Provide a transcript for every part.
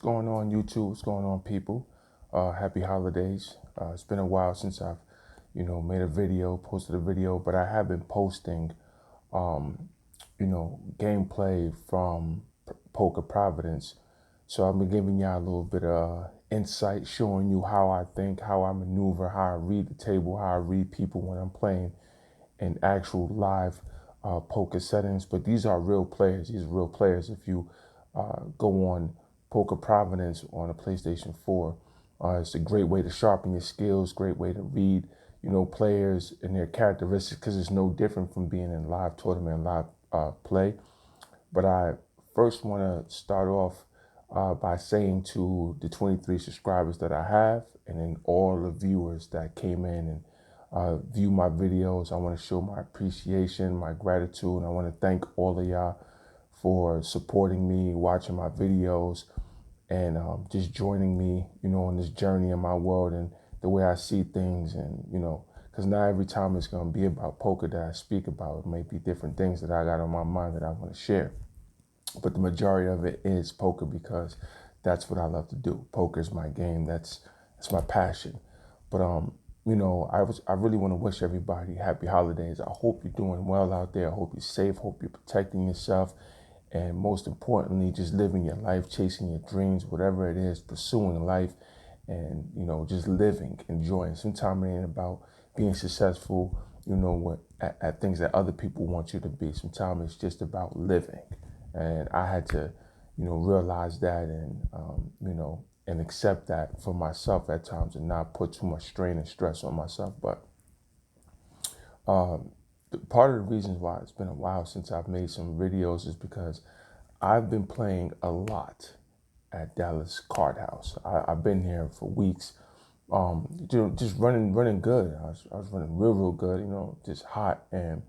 going on, YouTube? What's going on, people? Happy holidays. It's been a while since I've, made a video, posted a video, but I have been posting, gameplay from Poker Providence. So I've been giving y'all a little bit of insight, showing you how I think, how I maneuver, how I read the table, how I read people when I'm playing in actual live poker settings. But these are real players. These are real players. If you go on Poker Providence on a PlayStation 4, it's a great way to sharpen your skills, great way to read, players and their characteristics, because it's no different from being in live tournament, live play. But I first want to start off by saying to the 23 subscribers that I have, and then all the viewers that came in and view my videos, I want to show my appreciation, my gratitude. I want to thank all of y'all for supporting me, watching my videos, and just joining me, on this journey in my world and the way I see things. And, because not every time it's going to be about poker that I speak about. It may be different things that I got on my mind that I want to share. But the majority of it is poker, because that's what I love to do. Poker is my game. That's my passion. But I really want to wish everybody happy holidays. I hope you're doing well out there. I hope you're safe. Hope you're protecting yourself, and most importantly, just living your life, chasing your dreams, whatever it is, pursuing life, and just living, enjoying. Sometimes it ain't about being successful, at things that other people want you to be. Sometimes it's just about living. And I had to, realize that, and and accept that for myself at times, and not put too much strain and stress on myself. But part of the reasons why it's been a while since I've made some videos is because I've been playing a lot at Dallas Card House. I've been here for weeks, just running good. I was running real good, just hot. And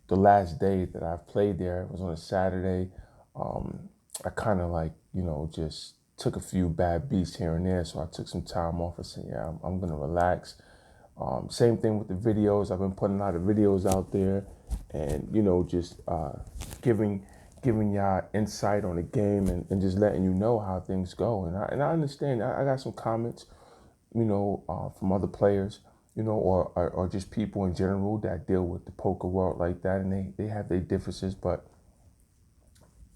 the last day that I played there was on a Saturday. I kind of just took a few bad beats here and there. So I took some time off and said, yeah, I'm going to relax. Same thing with the videos. I've been putting a lot of videos out there, and, just giving y'all insight on the game, and just letting you know how things go. And I understand. I got some comments, from other players, or just people in general that deal with the poker world like that, and they have their differences. But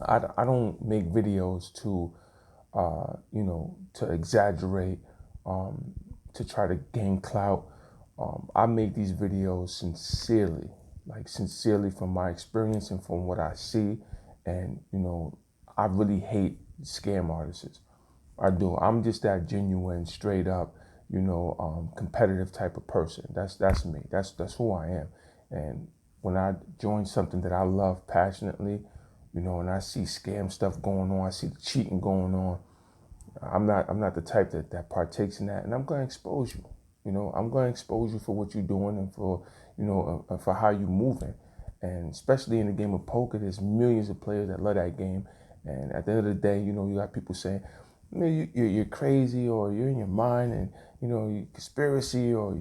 I don't make videos to exaggerate, to try to gain clout. I make these videos sincerely from my experience and from what I see. And, I really hate scam artists. I do. I'm just that genuine, straight up, competitive type of person. That's me. That's who I am. And when I join something that I love passionately, and I see scam stuff going on, I see the cheating going on, I'm not the type that partakes in that. And I'm going to expose you. I'm going to expose you for what you're doing, and for for how you're moving. And especially in the game of poker, there's millions of players that love that game. And at the end of the day, you got people saying, you're crazy, or you're in your mind, and you conspiracy, or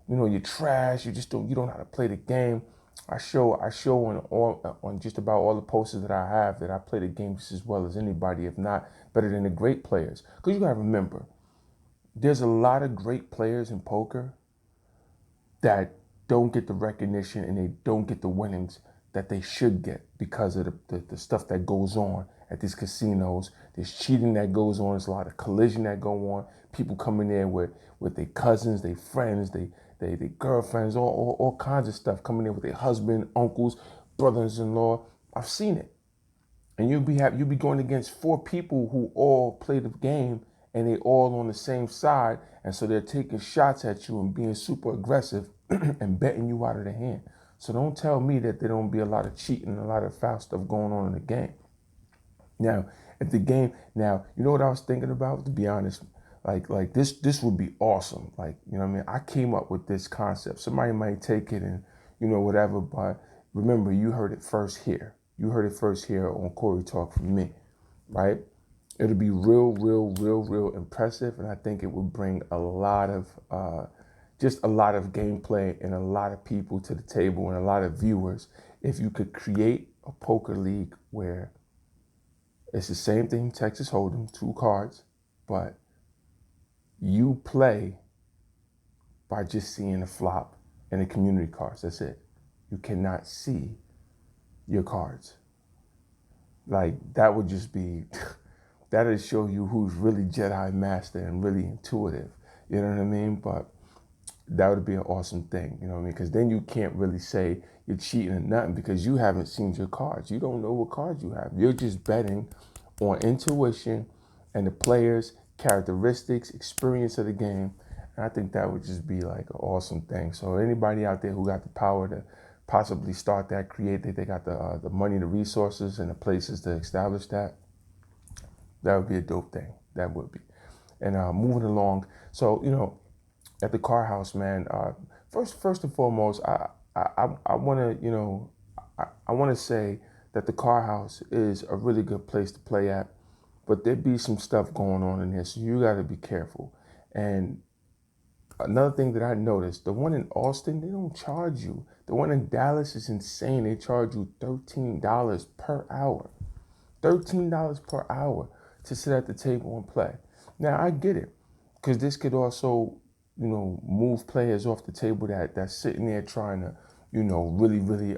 you're trash. You don't know how to play the game. I show on just about all the posters that I have that I play the game just as well as anybody, if not better than the great players. Because you gotta remember, there's a lot of great players in poker that don't get the recognition, and they don't get the winnings that they should get, because of the stuff that goes on at these casinos. There's cheating that goes on. There's a lot of collision that go on. People come in there with their cousins, their friends, their girlfriends, all kinds of stuff, coming in with their husband, uncles, brothers-in-law. I've seen it. And you'll be going against four people who all play the game, and they all on the same side, and so they're taking shots at you and being super aggressive and betting you out of the hand. So don't tell me that there don't be a lot of cheating and a lot of foul stuff going on in the game. Now, if the game, now, you know what I was thinking about, to be honest? Like this would be awesome. Like, what I mean? I came up with this concept. Somebody might take it and, whatever, but remember, you heard it first here. You heard it first here on Corey Talk from me, right? It'll be real impressive, and I think it would bring a lot of, just a lot of gameplay and a lot of people to the table and a lot of viewers if you could create a poker league where It's the same thing Texas Hold'em, 2 cards, but you play by just seeing the flop and the community cards. That's it. You cannot see your cards. Like, that would just be, that would show you who's really Jedi Master and really intuitive. You know what I mean? But that would be an awesome thing, you know what I mean? Because then you can't really say you're cheating or nothing because you haven't seen your cards. You don't know what cards you have. You're just betting on intuition and the players' characteristics, experience of the game. And I think that would just be like an awesome thing. So anybody out there who got the power to possibly start that, create that, they got the money, the resources, and the places to establish that, that would be a dope thing. That would be. And moving along, so at the Car House, man. First and foremost, I want to I want to say that the Car House is a really good place to play at, but there be some stuff going on in here, so you got to be careful. And another thing that I noticed, the one in Austin, they don't charge you. The one in Dallas is insane. They charge you $13 per hour. $13 per hour to sit at the table and play. Now I get it, because this could also, move players off the table that's sitting there trying to, really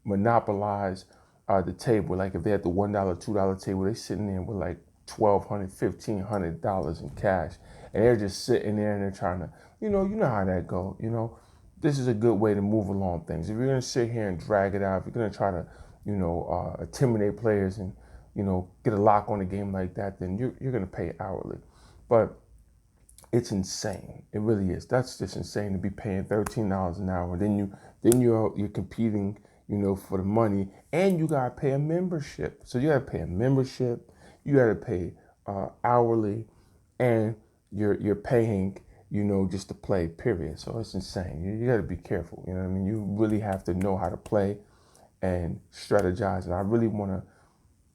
monopolize the table. Like if they had the $1, $2 table, they sitting there with like $1,200, $1,500 in cash, and they're just sitting there and they're trying to, you know how that go. This is a good way to move along things. If you're gonna sit here and drag it out, if you're gonna try to, intimidate players and, get a lock on a game like that, then you're gonna pay hourly. But it's insane. It really is. That's just insane to be paying $13 an hour. Then you're competing, for the money, and you gotta pay a membership. So you gotta pay a membership, you gotta pay hourly, and you're paying, just to play. Period. So it's insane. You gotta be careful. You know what I mean? You really have to know how to play and strategize. And I really want to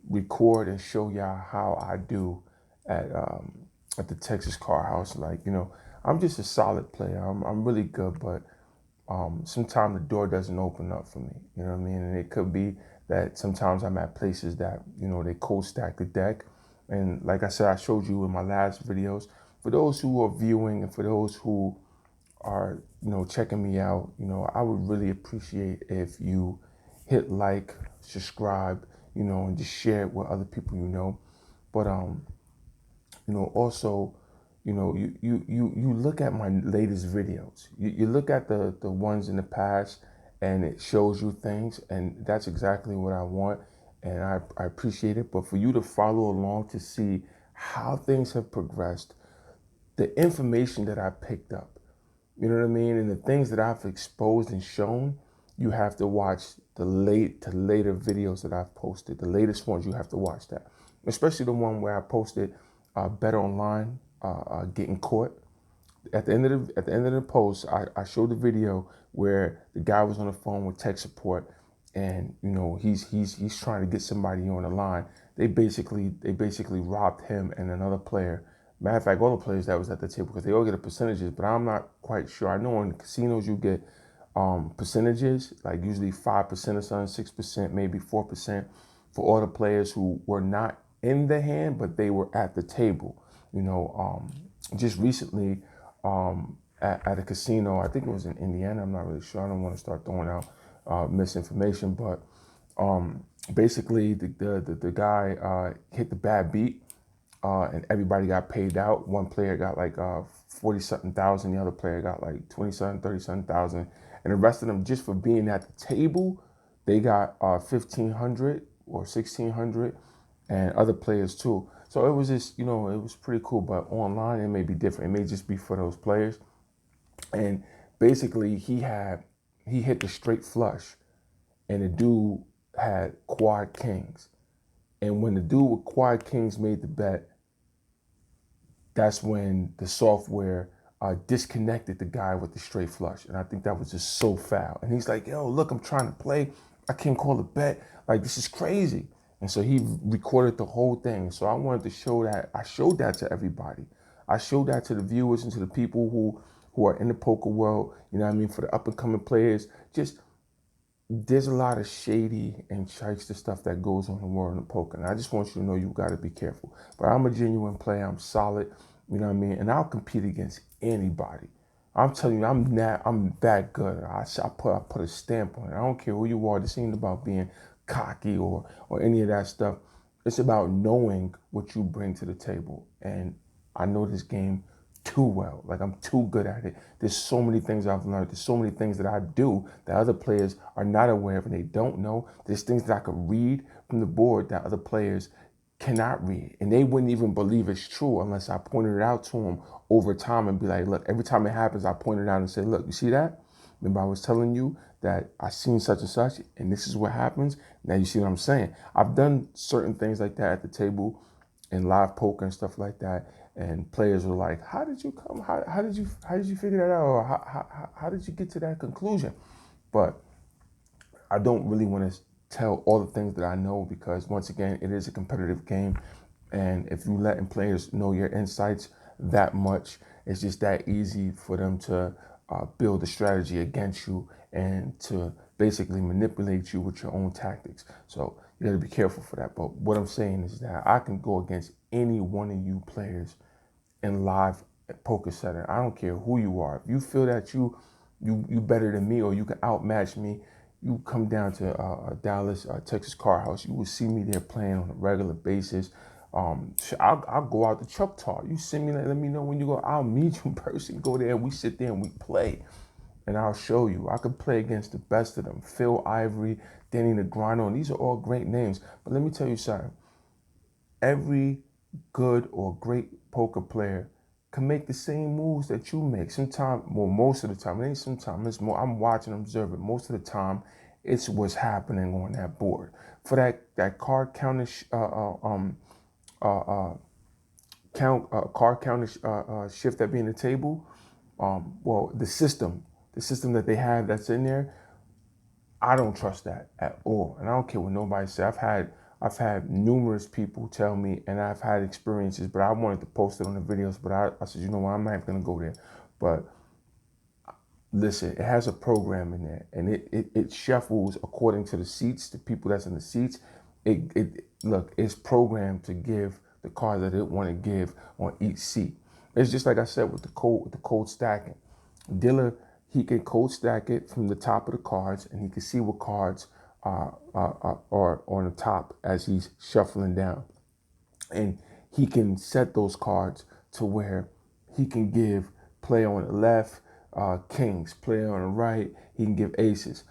record and show y'all how I do at the Texas Car House. Like, I'm just a solid player. I'm really good, but sometimes the door doesn't open up for me. You know what I mean? And it could be that sometimes I'm at places that, they cold stack the deck. And like I said, I showed you in my last videos, for those who are viewing and for those who are, checking me out, I would really appreciate if you hit like, subscribe, and just share it with other people you know. But also, you look at my latest videos. You look at the ones in the past, and it shows you things, and that's exactly what I want, and I appreciate it. But for you to follow along to see how things have progressed, the information that I picked up, you know what I mean, and the things that I've exposed and shown, you have to watch the later videos that I've posted. The latest ones, you have to watch that, especially the one where I posted Bet Online getting caught. At the end of the post, I showed the video where the guy was on the phone with tech support, and he's trying to get somebody on the line. They basically robbed him and another player. Matter of fact, all the players that was at the table, because they all get a percentages, but I'm not quite sure. I know in casinos you get percentages, like usually 5% or something, 6%, maybe 4% for all the players who were not in the hand, but they were at the table. Just recently at a casino, I think it was in Indiana, I'm not really sure. I don't want to start throwing out misinformation, but basically the guy hit the bad beat, and everybody got paid out. One player got like 40 something thousand, the other player got like 27, 30 something thousand, and the rest of them, just for being at the table, they got 1,500 or 1,600, and other players too. So it was just, it was pretty cool. But online, it may be different. It may just be for those players. And basically, he hit the straight flush, and the dude had quad kings. And when the dude with quad kings made the bet, that's when the software disconnected the guy with the straight flush. And I think that was just so foul. And he's like, yo, look, I'm trying to play. I can't call a bet. Like, this is crazy. And so he recorded the whole thing. So I wanted to show that. I showed that to everybody. I showed that to the viewers and to the people who are in the poker world, you know what I mean, for the up and coming players. Just there's a lot of shady and shyster stuff that goes on in the world of poker. And I just want you to know you got to be careful. But I'm a genuine player. I'm solid. You know what I mean? And I'll compete against anybody. I'm telling you, I'm that good. I put a stamp on it. I don't care who you are. This ain't about being cocky or any of that stuff. It's about knowing what you bring to the table. And I know this game too well. Like, I'm too good at it. There's so many things I've learned. There's so many things that I do that other players are not aware of and they don't know. There's things that I could read from the board that other players cannot read. And they wouldn't even believe it's true unless I pointed it out to them over time and be like, look, every time it happens, I point it out and say, look, you see that? Remember I was telling you that I seen such and such and this is what happens? Now you see what I'm saying? I've done certain things like that at the table in live poker and stuff like that. And players were like, how did you come? How did you figure that out? Or how did you get to that conclusion? But I don't really want to tell all the things that I know because once again, it is a competitive game. And if you letting players know your insights that much, it's just that easy for them to build a strategy against you and to basically manipulate you with your own tactics. So you got to be careful for that. But what I'm saying is that I can go against any one of you players in live poker setting. I don't care who you are. If you feel that you better than me or you can outmatch me, you come down to Dallas, Texas Car House. You will see me there playing on a regular basis. I'll go out to Choctaw. You send me, let me know when you go. I'll meet you in person. Go there, we sit there and we play. And I'll show you. I could play against the best of them. Phil Ivory, Danny Negreanu, and these are all great names. But let me tell you something. Every good or great poker player can make the same moves that you make. Sometimes, well, most of the time, it ain't sometimes, it's more, I'm watching, observing. Most of the time, it's what's happening on that board. For that card counter, card counter shift that be in the table, well, the system that they have that's in there, I don't trust that at all. And I don't care what nobody says. I've had numerous people tell me, and I've had experiences, but I wanted to post it on the videos. But I said, you know what, I'm not gonna go there. But listen, it has a program in there, and it shuffles according to the seats, the people that's in the seats. Look, it's programmed to give the card that it want to give on each seat. It's just like I said with the code stacking. Dealer, he can code stack it from the top of the cards, and he can see what cards are on the top as he's shuffling down. And he can set those cards to where he can give play on the left, kings, play on the right, he can give aces,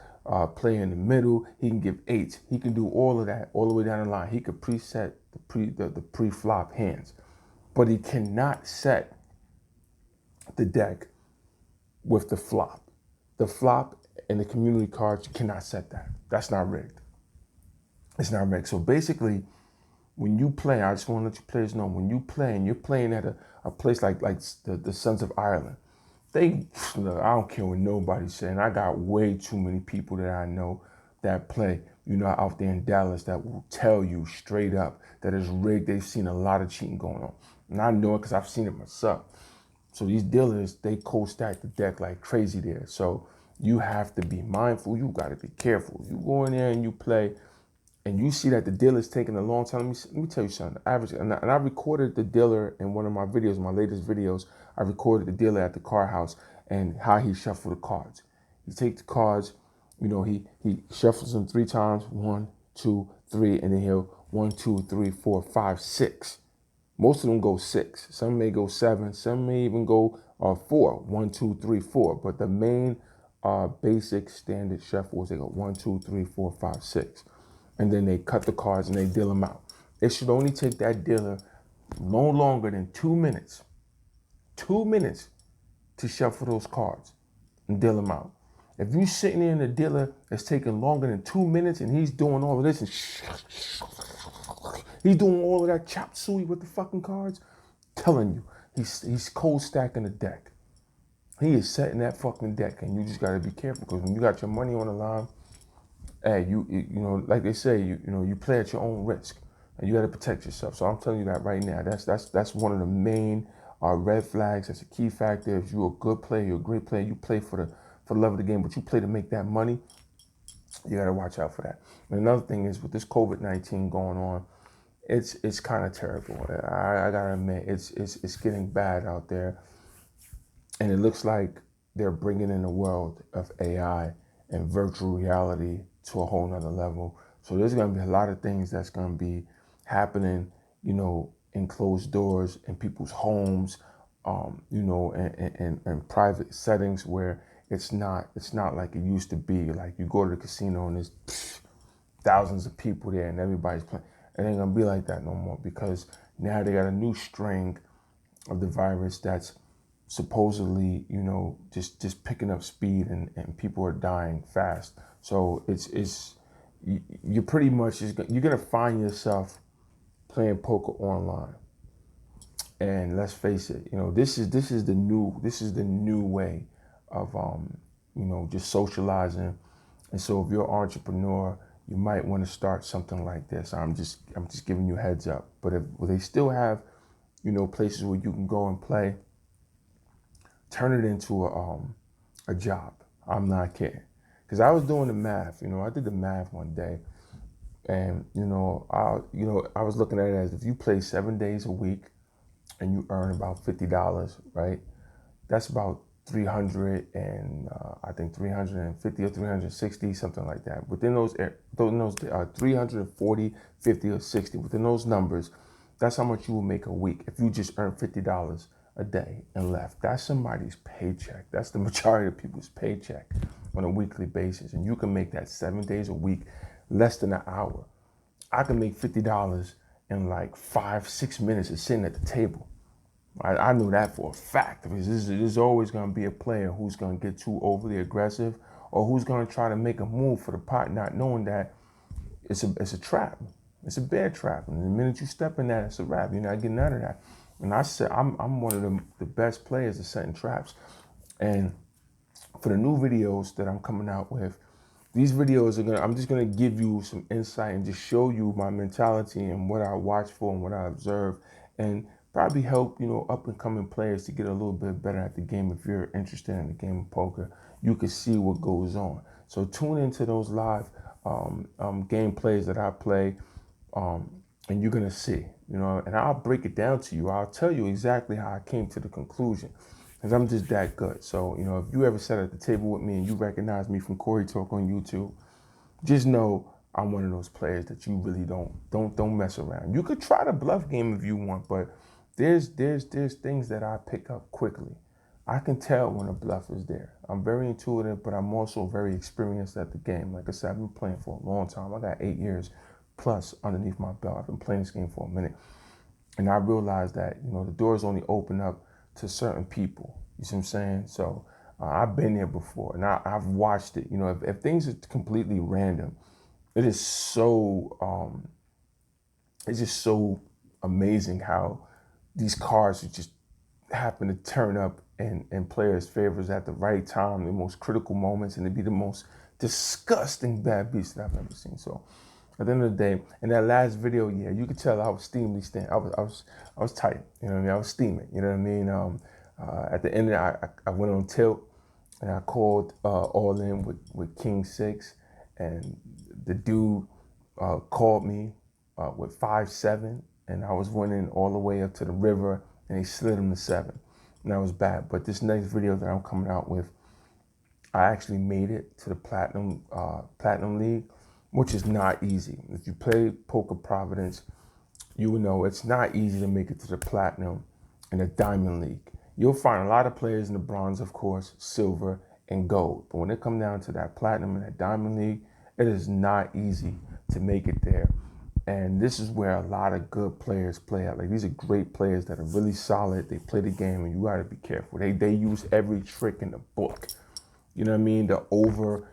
play in the middle, he can give eights. He can do all of that all the way down the line. He could preset the pre-flop hands, but he cannot set the deck with the flop. The flop and the community cards, you cannot set that. That's not rigged. It's not rigged. So basically, when you play, I just want to let you players know, when you play and you're playing at a place like the Sons of Ireland, look, I don't care what nobody's saying. I got way too many people that I know that play, out there in Dallas that will tell you straight up that it's rigged. They've seen a lot of cheating going on. And I know it because I've seen it myself. So these dealers, they co-stack the deck like crazy there. So you have to be mindful. You got to be careful. You go in there and you play, and you see that the dealer's taking a long time. Let me tell you something. Average, and I recorded the dealer in one of my videos, my latest videos. I recorded the dealer at the car house and how he shuffled the cards. He takes the cards, he shuffles them 3 times, 1, 2, 3, and then he'll 1, 2, 3, 4, 5, 6. Most of them go 6. Some may go 7. Some may even go 4. 1, 2, 3, 4. But the main basic standard shuffles, they go 1, 2, 3, 4, 5, 6. And then they cut the cards and they deal them out. It should only take that dealer no longer than 2 minutes. 2 minutes to shuffle those cards and deal them out. If you're sitting there and the dealer is taking longer than 2 minutes and he's doing all of this and he's doing all of that chop suey with the fucking cards, telling you, he's cold stacking the deck. He is setting that fucking deck, and you just gotta be careful because when you got your money on the line, hey, like they say, you play at your own risk, and you gotta protect yourself. So I'm telling you that right now. That's one of the main red flags. That's a key factor. If you're a good player, you're a great player, you play for the love of the game, but you play to make that money. You got to watch out for that. And another thing is with this COVID-19 going on, it's kind of terrible. I gotta admit, it's getting bad out there, and it looks like they're bringing in the world of AI and virtual reality to a whole nother level. So there's gonna be a lot of things that's gonna be happening, in closed doors in people's homes, and private settings where it's not like it used to be. Like you go to the casino and there's thousands of people there and everybody's playing. It ain't gonna be like that no more because now they got a new strain of the virus that's supposedly, just picking up speed and people are dying fast. So you're pretty much you're gonna find yourself playing poker online. And let's face it, this is the new way of just socializing. And so if you're an entrepreneur, you might want to start something like this. I'm just giving you a heads up. But if they still have, places where you can go and play, turn it into a job. I'm not kidding. Because I was doing the math, I did the math one day, and I was looking at it as if you play 7 days a week and you earn about $50, right? That's about 300 and I think 350 or 360, something like that. Within those 340, 50 or 60, within those numbers, that's how much you will make a week if you just earn $50 a day and left. That's somebody's paycheck. That's the majority of people's paycheck on a weekly basis. And you can make that 7 days a week, less than an hour. I can make $50 in like 5-6 minutes of sitting at the table. I knew that for a fact because there's always going to be a player who's going to get too overly aggressive or who's going to try to make a move for the pot, not knowing that it's a trap. It's a bear trap. And the minute you step in that, it's a wrap. You're not getting out of that. And I said, I'm one of the best players at setting traps. And for the new videos that I'm coming out with, these videos I'm just gonna give you some insight and just show you my mentality and what I watch for and what I observe, and probably help, up and coming players to get a little bit better at the game. If you're interested in the game of poker, you can see what goes on. So tune into those live game plays that I play, and you're gonna see, and I'll break it down to you. I'll tell you exactly how I came to the conclusion. Because I'm just that good. So, if you ever sat at the table with me and you recognize me from Corey Talk on YouTube, just know I'm one of those players that you really don't mess around. You could try the bluff game if you want, but there's things that I pick up quickly. I can tell when a bluff is there. I'm very intuitive, but I'm also very experienced at the game. Like I said, I've been playing for a long time. I got 8 years plus underneath my belt. I've been playing this game for a minute. And I realized that, the doors only open up to certain people. You see what I'm saying? So I've been there before and I've watched it. If things are completely random, it is it's just so amazing how these cards just happen to turn up in players' favors at the right time, the most critical moments, and to be the most disgusting bad beast that I've ever seen. So at the end of the day, in that last video, yeah, you could tell I was steamily stand. I was tight. You know what I mean? I was steaming. You know what I mean? At the end, I went on tilt and I called all in with King 6, and the dude called me with 5-7, and I was winning all the way up to the river, and he slid him to 7, and that was bad. But this next video that I'm coming out with, I actually made it to the Platinum League, which is not easy. If you play Poker Providence, you will know it's not easy to make it to the Platinum and the Diamond League. You'll find a lot of players in the bronze, of course, silver, and gold. But when it comes down to that Platinum and that Diamond League, it is not easy to make it there. And this is where a lot of good players play out. Like, these are great players that are really solid. They play the game, and you got to be careful. They use every trick in the book. You know what I mean? The over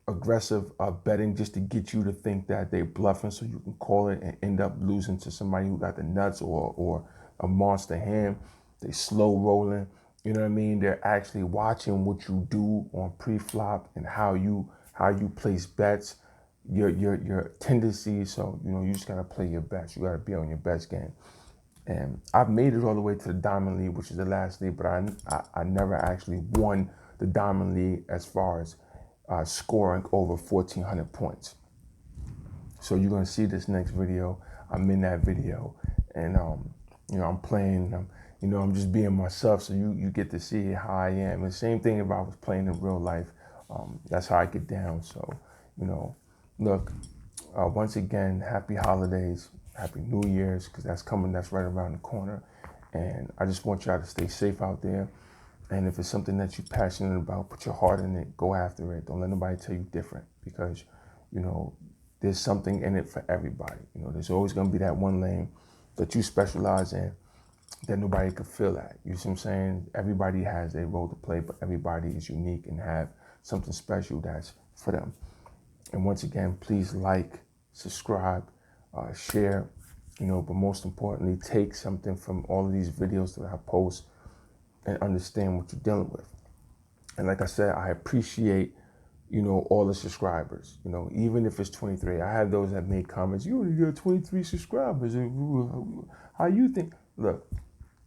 aggressive betting just to get you to think that they're bluffing so you can call it and end up losing to somebody who got the nuts or a monster hand. They slow rolling. You know what I mean? They're actually watching what you do on pre-flop and how you place bets, your tendencies. So, you just gotta play your best. You gotta be on your best game. And I've made it all the way to the Diamond League, which is the last league, but I never actually won the Diamond League as far as scoring over 1,400 points. So you're gonna see this next video. I'm in that video, and I'm playing. I'm just being myself. So you get to see how I am. And the same thing if I was playing in real life. That's how I get down. So look. Once again, happy holidays, happy New Year's, because that's coming. That's right around the corner, and I just want y'all to stay safe out there. And if it's something that you're passionate about, put your heart in it. Go after it. Don't let nobody tell you different, because there's something in it for everybody. There's always going to be that one lane that you specialize in that nobody could fill at. You see what I'm saying? Everybody has a role to play, but everybody is unique and have something special that's for them. And once again, please like, subscribe, share, but most importantly, take something from all of these videos that I post and understand what you're dealing with. And like I said, I appreciate, all the subscribers, even if it's 23. I have those that make comments, you only got 23 subscribers. How you think? Look,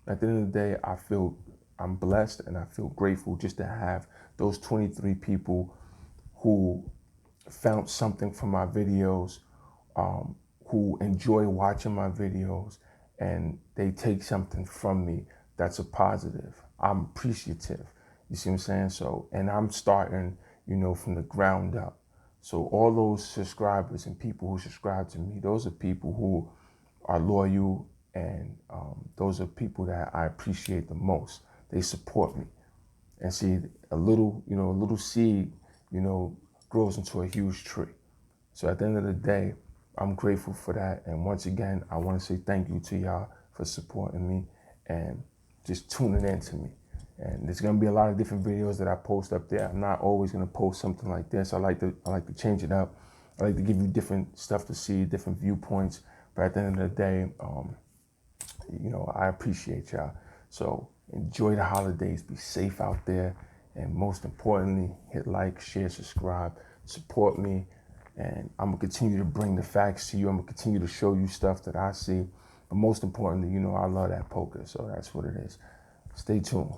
at the end of the day, I feel I'm blessed and I feel grateful just to have those 23 people who found something from my videos, who enjoy watching my videos, and they take something from me that's a positive. I'm appreciative. You see what I'm saying? So, and I'm starting, from the ground up. So all those subscribers and people who subscribe to me, those are people who are loyal, and those are people that I appreciate the most. They support me. And see, a little seed, grows into a huge tree. So at the end of the day, I'm grateful for that. And once again, I want to say thank you to y'all for supporting me and just tuning in to me. And there's gonna be a lot of different videos that I post up there. I'm not always gonna post something like this. I like to change it up. I like to give you different stuff to see, different viewpoints. But at the end of the day, I appreciate y'all. So enjoy the holidays. Be safe out there. And most importantly, hit like, share, subscribe, support me. And I'm gonna continue to bring the facts to you. I'm gonna continue to show you stuff that I see. But most importantly, I love that poker. So that's what it is. Stay tuned.